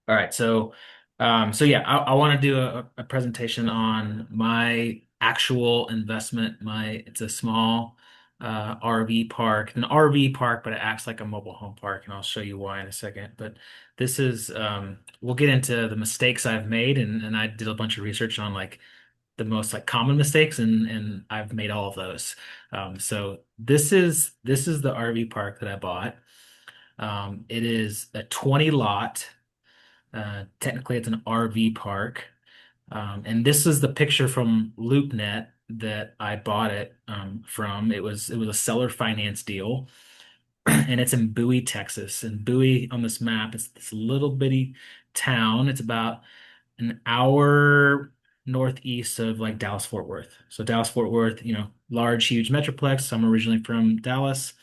All right, so yeah, I want to do a presentation on my actual investment. It's a small RV park, an RV park, but it acts like a mobile home park, and I'll show you why in a second. But this is we'll get into the mistakes I've made, and I did a bunch of research on like the most like common mistakes, and I've made all of those. So this is the RV park that I bought. It is a 20 lot. Technically, it's an RV park. And this is the picture from LoopNet that I bought it from. It was a seller finance deal, and it's in Bowie, Texas. And Bowie on this map is this little bitty town. It's about an hour northeast of like Dallas Fort Worth. So Dallas Fort Worth, large, huge metroplex. I'm originally from Dallas.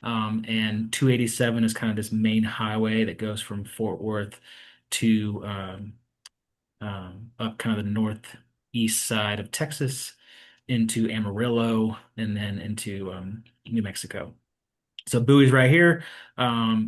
And 287 is kind of this main highway that goes from Fort Worth to up kind of the northeast side of Texas into Amarillo and then into New Mexico. So Bowie's right here.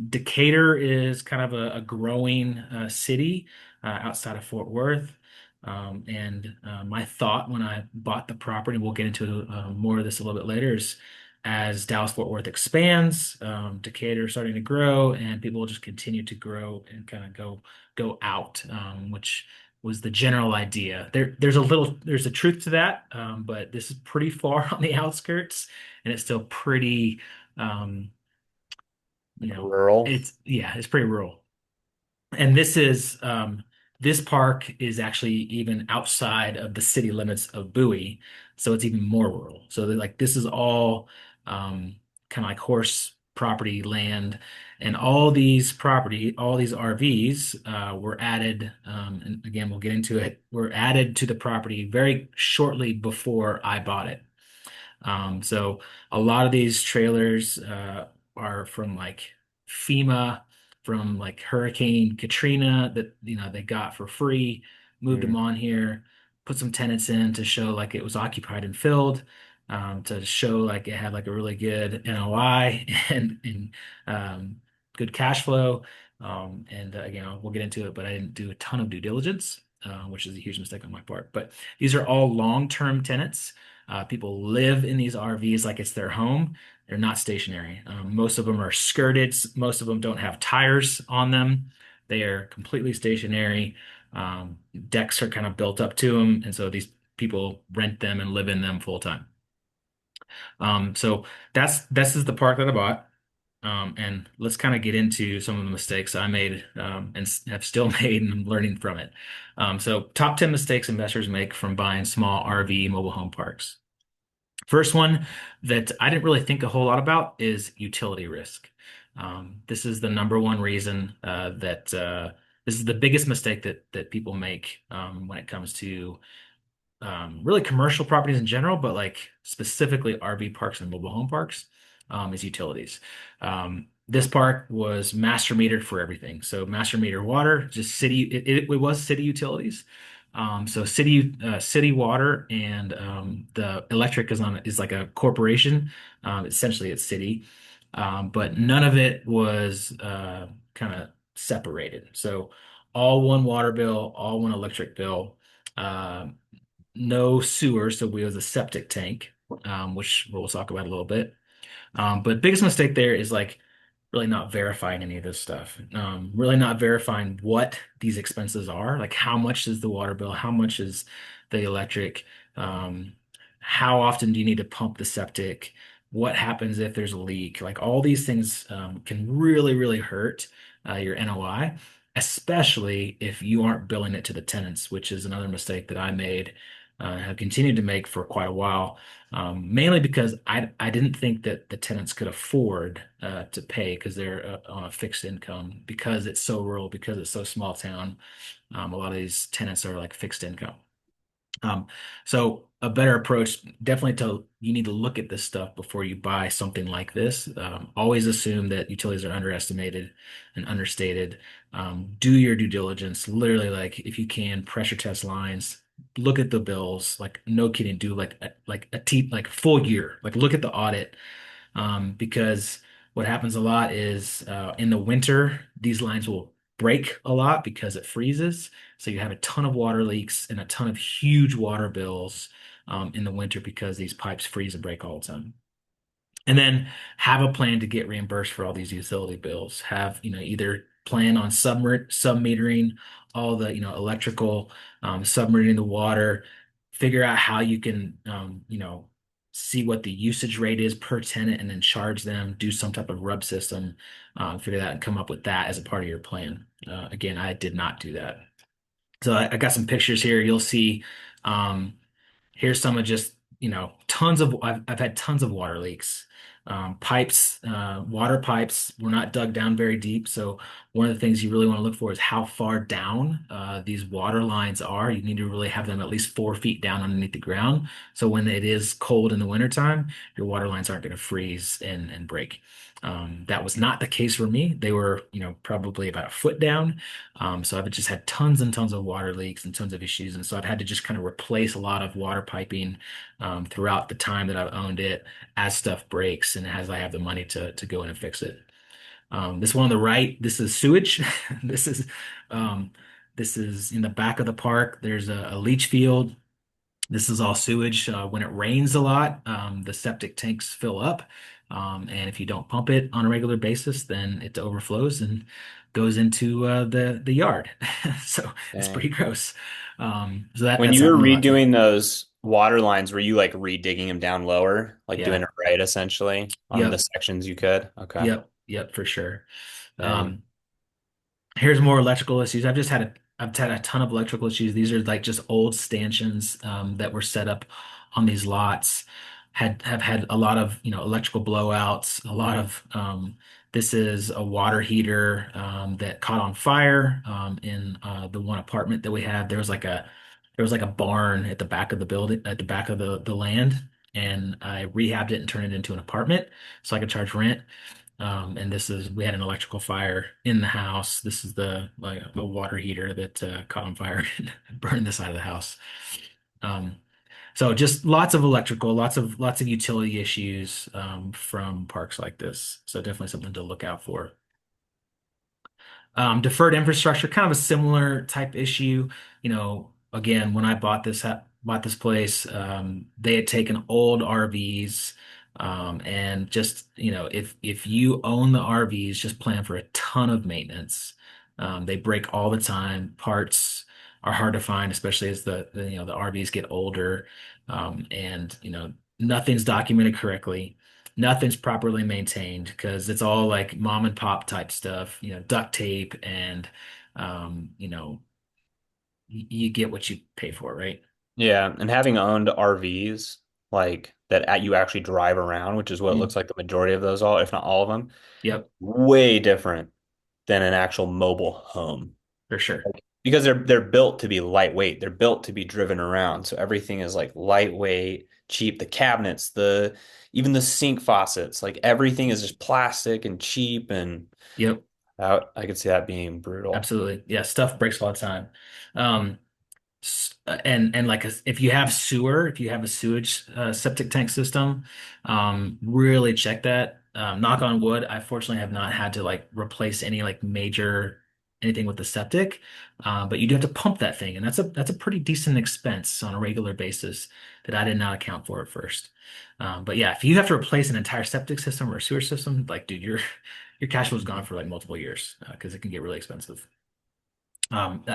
Decatur is kind of a growing city outside of Fort Worth. And my thought when I bought the property, we'll get into more of this a little bit later, is as Dallas Fort Worth expands, Decatur is starting to grow, and people will just continue to grow and kind of go out, which was the general idea. There's a truth to that, but this is pretty far on the outskirts, and it's still pretty. Um, Rural. it's pretty rural. And this park is actually even outside of the city limits of Bowie, so it's even more rural. So like this is all kind of like horse property land, and all these RVs were added, and again we'll get into it, were added to the property very shortly before I bought it. So a lot of these trailers are from like FEMA, from like Hurricane Katrina that they got for free, moved them Mm. on here, put some tenants in to show like it was occupied and filled, to show like it had like a really good NOI and good cash flow. And again, we'll get into it, but I didn't do a ton of due diligence, which is a huge mistake on my part. But these are all long-term tenants. People live in these RVs like it's their home. They're not stationary. Most of them are skirted. Most of them don't have tires on them. They are completely stationary. Decks are kind of built up to them, and so these people rent them and live in them full time. So this is the park that I bought. And let's kind of get into some of the mistakes I made and have still made, and I'm learning from it. So top 10 mistakes investors make from buying small RV mobile home parks. First one that I didn't really think a whole lot about is utility risk. This is the number one reason that this is the biggest mistake that people make when it comes to really commercial properties in general, but like specifically RV parks and mobile home parks, is utilities. This park was master metered for everything. So master meter water, just city, it was city utilities. So city water, and the electric is like a corporation. Essentially it's city. But none of it was kind of separated. So all one water bill, all one electric bill. Um, no sewer, so we was a septic tank, which we'll talk about a little bit. But biggest mistake there is like really not verifying any of this stuff. Really not verifying what these expenses are, like how much is the water bill, how much is the electric, how often do you need to pump the septic, what happens if there's a leak. Like all these things can really, really hurt your NOI, especially if you aren't billing it to the tenants, which is another mistake that I made, have continued to make for quite a while. Mainly because I didn't think that the tenants could afford to pay because they're on a fixed income, because it's so rural, because it's so small town. A lot of these tenants are like fixed income. Um, so a better approach, definitely, to you need to look at this stuff before you buy something like this. Always assume that utilities are underestimated and understated. Do your due diligence. Literally, like if you can, pressure test lines. Look at the bills. Like no kidding, do like full year. Like look at the audit, because what happens a lot is in the winter these lines will break a lot because it freezes. So you have a ton of water leaks and a ton of huge water bills in the winter because these pipes freeze and break all the time. And then have a plan to get reimbursed for all these utility bills. Have, either plan on submetering all the, electrical, submetering the water, figure out how you can, see what the usage rate is per tenant and then charge them, do some type of RUB system, figure that and come up with that as a part of your plan. Again, I did not do that. So I got some pictures here. You'll see, um, here's some of just, I've had tons of water leaks. Water pipes were not dug down very deep. So one of the things you really want to look for is how far down these water lines are. You need to really have them at least 4 feet down underneath the ground. So when it is cold in the wintertime, your water lines aren't going to freeze and break. That was not the case for me. They were, probably about a foot down. So I've just had tons and tons of water leaks and tons of issues. And so I've had to just kind of replace a lot of water piping throughout the time that I've owned it as stuff breaks and as I have the money to go in and fix it. This one on the right, this is sewage. This is um, this is in the back of the park. There's a leach field. This is all sewage. When it rains a lot, the septic tanks fill up. And if you don't pump it on a regular basis, then it overflows and goes into the yard. So it's pretty Dang. gross. So that When that's you were happened a lot too. redoing those water lines, were you like redigging them down lower, like doing Yeah. it right essentially on the Yep. sections you could? Okay. Yep. Yep. For sure. Dang. Um, Here's more electrical issues. I've had a ton of electrical issues. These are like just old stanchions that were set up on these lots. Have had a lot of electrical blowouts. A lot of this is a water heater that caught on fire in the one apartment that we had. There was like a barn at the back of the building at the back of the land, and I rehabbed it and turned it into an apartment so I could charge rent. And we had an electrical fire in the house. This is the like a water heater that caught on fire and burned the side of the house. Um, so just lots of electrical, lots of utility issues from parks like this. So definitely something to look out for. Deferred infrastructure, kind of a similar type issue. Again, when I bought this place, they had taken old RVs, and just if you own the RVs, just plan for a ton of maintenance. They break all the time. Parts are hard to find, especially as the RVs get older, and nothing's documented correctly. Nothing's properly maintained because it's all like mom and pop type stuff, duct tape and you get what you pay for, right? Yeah, and having owned RVs like that you actually drive around, which is what it Mm. looks like the majority of those all, if not all of them, Yep, way different than an actual mobile home. for sure. Because they're built to be lightweight. They're built to be driven around. So everything is like lightweight, cheap. The cabinets, the even the sink faucets, like everything is just plastic and cheap and Yep, I could see that being brutal. absolutely. Yeah, stuff breaks all the time. Um, and like if you have if you have a sewage septic tank system, really check that. Knock on wood, I fortunately have not had to like replace any like major anything with the septic, but you do have to pump that thing, and that's a pretty decent expense on a regular basis that I did not account for at first. But yeah, if you have to replace an entire septic system or a sewer system, like dude, your cash flow is gone for like multiple years because it can get really expensive.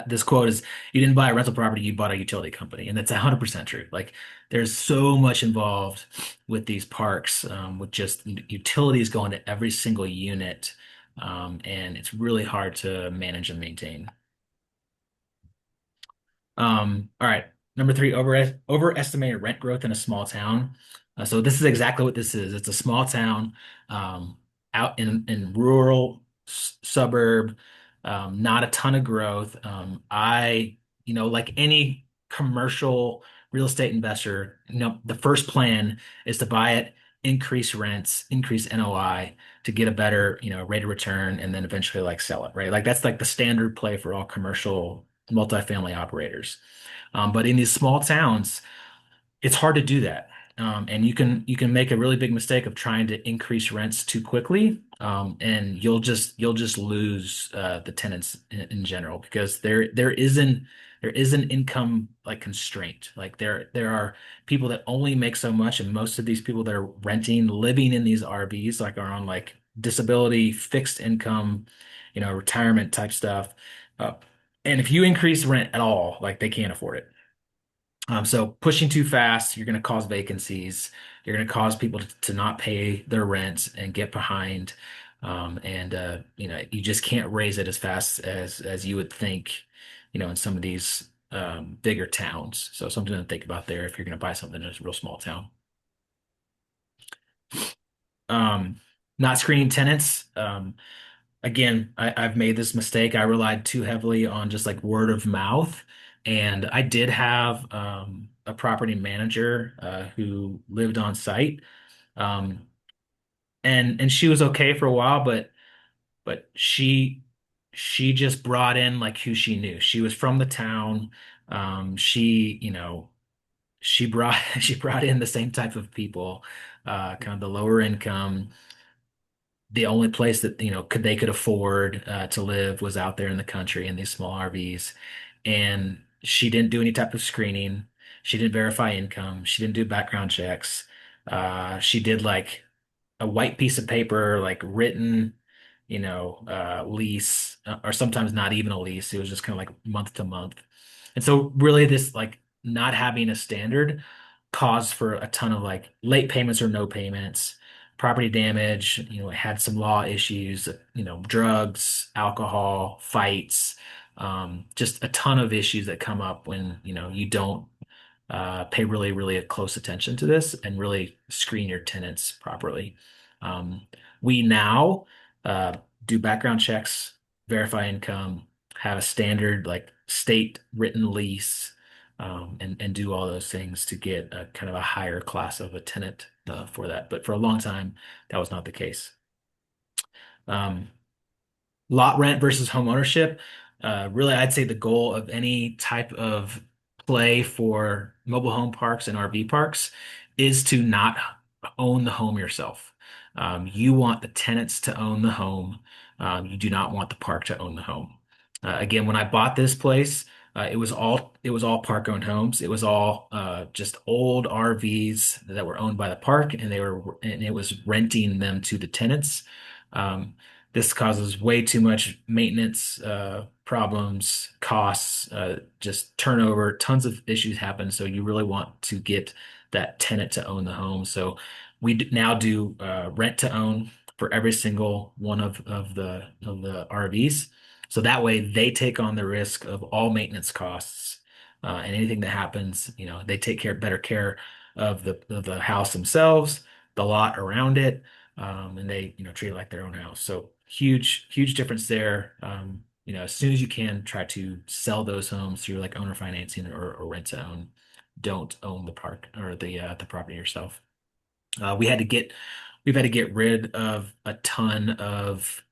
This quote is, "You didn't buy a rental property, you bought a utility company," and that's 100% true. Like, there's so much involved with these parks, with just utilities going to every single unit, and it's really hard to manage and maintain. All right. Number three, overestimated rent growth in a small town. So this is exactly what this is. It's a small town, out in rural suburb, not a ton of growth. Like any commercial real estate investor, the first plan is to buy it, increase rents, increase NOI to get a better, rate of return, and then eventually like sell it, right? Like that's like the standard play for all commercial multifamily operators. But in these small towns, it's hard to do that. And you can make a really big mistake of trying to increase rents too quickly, And you'll just lose the tenants in general because there is an income like constraint. Like there are people that only make so much, and most of these people that are renting, living in these RVs, like are on like disability, fixed income, retirement type stuff. Uh, and if you increase rent at all, like they can't afford it. So pushing too fast, you're going to cause vacancies. You're going to cause people to not pay their rent and get behind. And you just can't raise it as fast as you would think, in some of these bigger towns. So something to think about there if you're going to buy something in a real small town. Um, Not screening tenants. Again, I've made this mistake. I relied too heavily on just like word of mouth. And I did have a property manager who lived on site. Um, and she was okay for a while, but she just brought in like who she knew. She was from the town. She brought she brought in the same type of people, kind of the lower income. The only place that they could afford to live was out there in the country in these small RVs, and she didn't do any type of screening. She didn't verify income. She didn't do background checks. She did like a white piece of paper, like written, lease, or sometimes not even a lease. It was just kind of like month to month. And so really this like not having a standard caused for a ton of like late payments or no payments, property damage, it had some law issues, drugs, alcohol, fights, just a ton of issues that come up when, you don't pay really, really close attention to this and really screen your tenants properly. Um, we now do background checks, verify income, have a standard like state written lease, and do all those things to get a kind of a higher class of a tenant for that. But for a long time, that was not the case. Um, Lot rent versus home ownership. Really, I'd say the goal of any type of play for mobile home parks and RV parks is to not own the home yourself. You want the tenants to own the home. You do not want the park to own the home. Again, when I bought this place, it was all park-owned homes. It was all just old RVs that were owned by the park, and it was renting them to the tenants. Um, this causes way too much maintenance problems, costs, just turnover, tons of issues happen. So you really want to get that tenant to own the home. So now do rent to own for every single one of the RVs. So that way they take on the risk of all maintenance costs and anything that happens. They take better care of the house themselves, the lot around it, and they treat it like their own house. So huge, huge difference there. As soon as you can, try to sell those homes through like owner financing or rent to own. Don't own the park or the property yourself. Uh, we had to get we've had to get rid of a ton of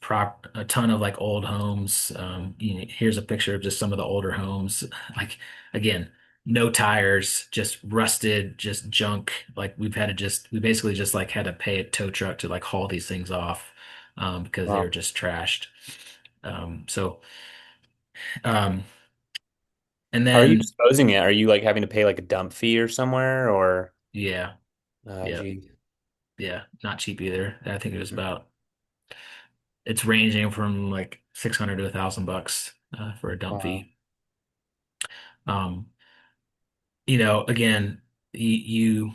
like old homes. Here's a picture of just some of the older homes. Like again, no tires, just rusted, just junk. Like we basically just like had to pay a tow truck to like haul these things off because they were Wow. just trashed. So um, and How are you then disposing it? Are you like having to pay like a dump fee or somewhere or yeah, yeah, gee. yeah, not cheap either. I think it was about it's ranging from like 600 to $1,000 for a dump Wow. fee. Um, again, you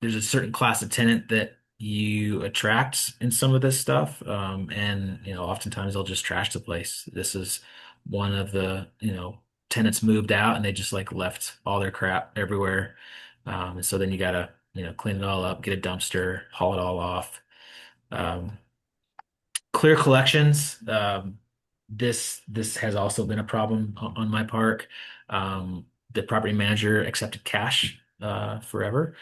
there's a certain class of tenant that you attract in some of this stuff, and oftentimes they'll just trash the place. This is one of the tenants moved out and they just like left all their crap everywhere, and so then you gotta clean it all up, get a dumpster, haul it all off. Um, Clear collections. This has also been a problem on my part. The property manager accepted cash forever,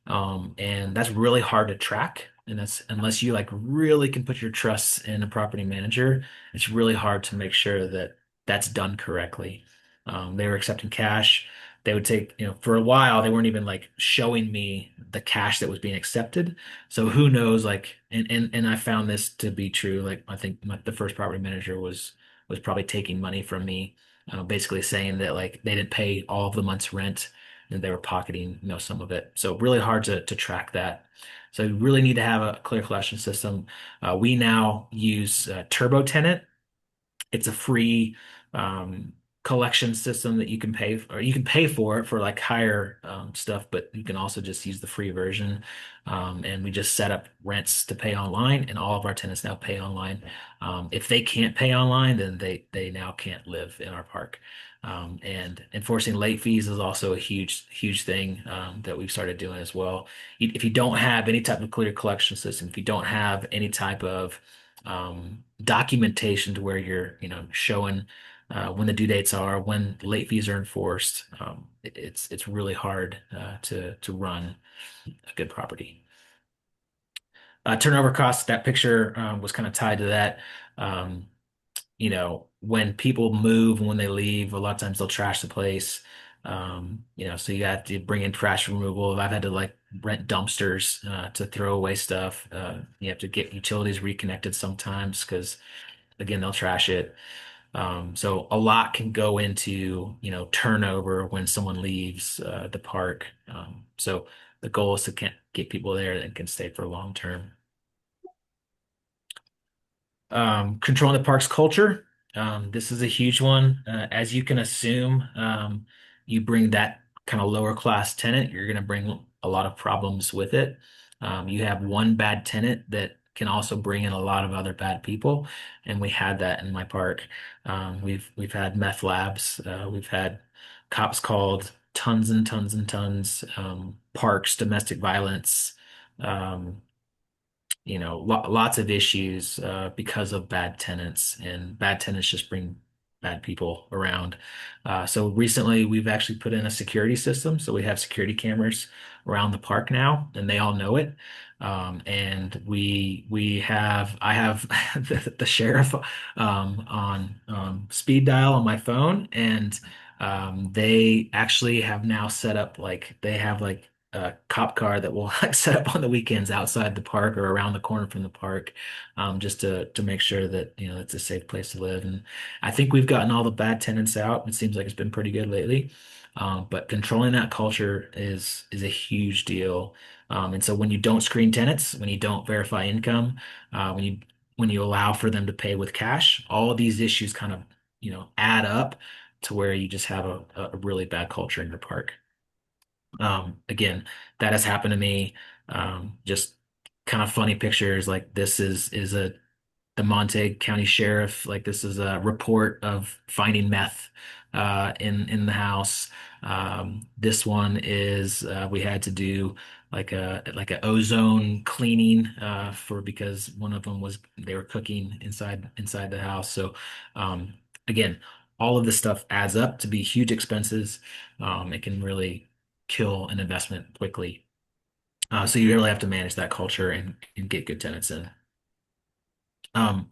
and that's really hard to track. And that's unless you like really can put your trust in a property manager, it's really hard to make sure that that's done correctly. They were accepting cash. they would take, for a while they weren't even like showing me the cash that was being accepted. So who knows, like, and I found this to be true. Like I think the first property manager was probably taking money from me, basically saying that like they didn't pay all of the month's rent and they were pocketing, some of it. So really hard to track that. So you really need to have a clear collection system. We now use Turbo Tenant. It's a free um, collection system that you can pay or you can pay for it for like higher stuff, but you can also just use the free version. And we just set up rents to pay online, and all of our tenants now pay online. If they can't pay online, then they now can't live in our park. And enforcing late fees is also a huge thing that we've started doing as well. If you don't have any type of clear collection system, if you don't have any type of documentation to where you're, showing when the due dates are, when late fees are enforced. It's really hard to run a good property. Turnover costs, that picture was kind of tied to that. Um, when people move and when they leave, a lot of times they'll trash the place. So you have to bring in trash removal. I've had to like rent dumpsters to throw away stuff. You have to get utilities reconnected sometimes because again, they'll trash it. So a lot can go into, turnover when someone leaves the park. So the goal is to get people there that can stay for long term. Controlling the park's culture. This is a huge one. As you can assume, you bring that kind of lower class tenant, you're going to bring a lot of problems with it. You have one bad tenant that can also bring in a lot of other bad people, and we had that in my park. We've had meth labs. We've had cops called tons and tons and tons. Parks, domestic violence. Um, lots of issues because of bad tenants, and bad tenants just bring bad people around. So recently, we've actually put in a security system. So we have security cameras around the park now, and they all know it. And I have the sheriff on speed dial on my phone, and they actually have now set up like they have like a cop car that will like set up on the weekends outside the park or around the corner from the park, just to make sure that it's a safe place to live. And I think we've gotten all the bad tenants out. It seems like it's been pretty good lately. But controlling that culture is a huge deal. And so when you don't screen tenants, when you don't verify income, when you allow for them to pay with cash, all of these issues kind of add up to where you just have a really bad culture in your park. Again, that has happened to me. Just kind of funny pictures. Like this is the Montague County Sheriff. Like this is a report of finding meth in the house. This one is we had to do like a ozone cleaning for because one of them was they were cooking inside the house. So again, all of this stuff adds up to be huge expenses. It can really kill an investment quickly. So you really have to manage that culture and get good tenants in. Um,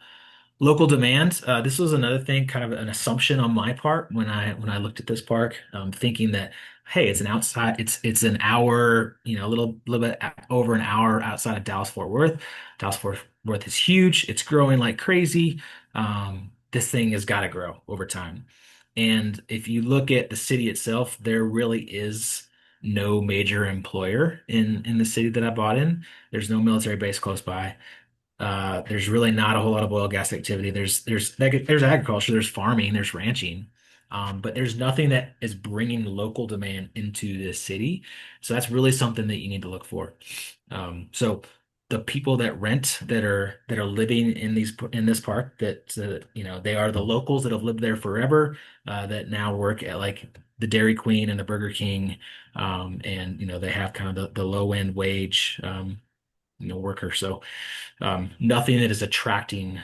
Local demand. This was another thing, kind of an assumption on my part when I looked at this park, thinking that hey, it's an hour, a little bit over an hour outside of Dallas Fort Worth. Dallas Fort Worth is huge. It's growing like crazy. This thing has got to grow over time. And if you look at the city itself, there really is no major employer in the city that I bought in. There's no military base close by. There's really not a whole lot of oil gas activity. There's agriculture, there's farming, there's ranching, but there's nothing that is bringing local demand into the city. So that's really something that you need to look for. So the people that rent that are living in this park that they are the locals that have lived there forever that now work at like the Dairy Queen and the Burger King, and they have kind of the low end wage worker. So nothing that is attracting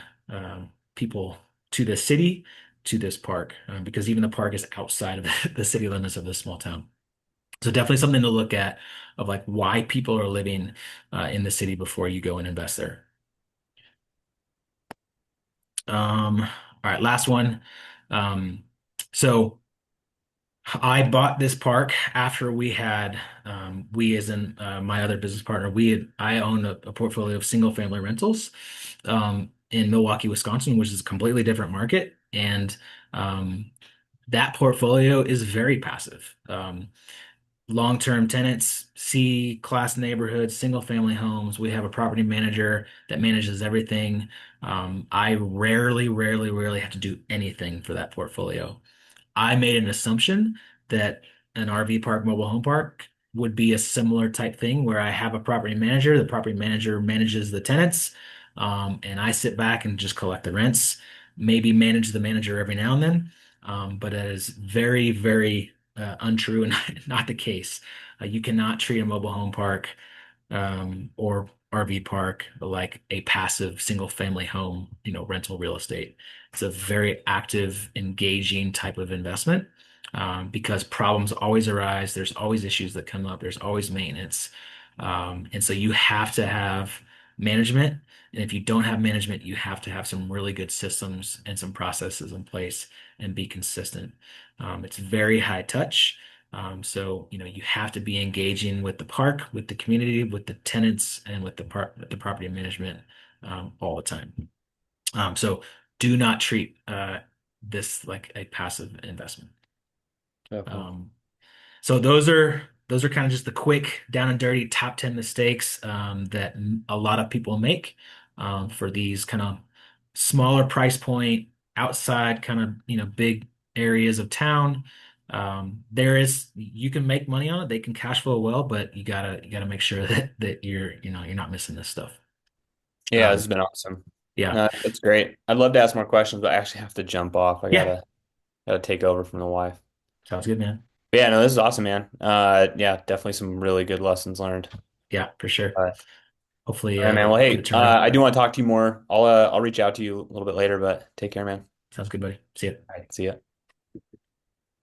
people to the city, to this park, because even the park is outside of the city limits of this small town. So definitely something to look at of like why people are living in the city before you go and invest there. All right, last one. Um, so I bought this park after we as in my other business partner, I own a portfolio of single family rentals in Milwaukee, Wisconsin, which is a completely different market. And um, that portfolio is very passive. Long-term tenants, C-class neighborhoods, single-family homes. We have a property manager that manages everything. I rarely have to do anything for that portfolio. I made an assumption that an RV park, mobile home park would be a similar type thing where I have a property manager, the property manager manages the tenants, and I sit back and just collect the rents, maybe manage the manager every now and then. But that is very untrue and not the case. You cannot treat a mobile home park or RV park like a passive single family home, rental real estate. It's a very active, engaging type of investment because problems always arise. There's always issues that come up. There's always maintenance. And so you have to have management. And if you don't have management, you have to have some really good systems and some processes in place and be consistent. It's very high touch. So, you have to be engaging with the park, with the community, with the tenants, and with the property management all the time. So do not treat this like a passive investment. Definitely. Um, so those are kind of just the quick down and dirty top 10 mistakes that a lot of people make for these kind of smaller price point outside kind of big areas of town. You can make money on it, they can cash flow well, but you gotta make sure that you're not missing this stuff. Yeah, this Um, has been awesome. yeah, No, that's great. I'd love to ask more questions, but I actually have to jump off. I yeah, gotta take over from the wife. sounds good, man. But yeah, no, this is awesome, man. Yeah, definitely some really good lessons learned. Yeah, for sure. Uh, Hopefully, all right, man. you'll Well, get it hey, turned around. I do want to talk to you more. I'll reach out to you a little bit later, but take care, man. Sounds good, buddy. See ya. All right, see ya.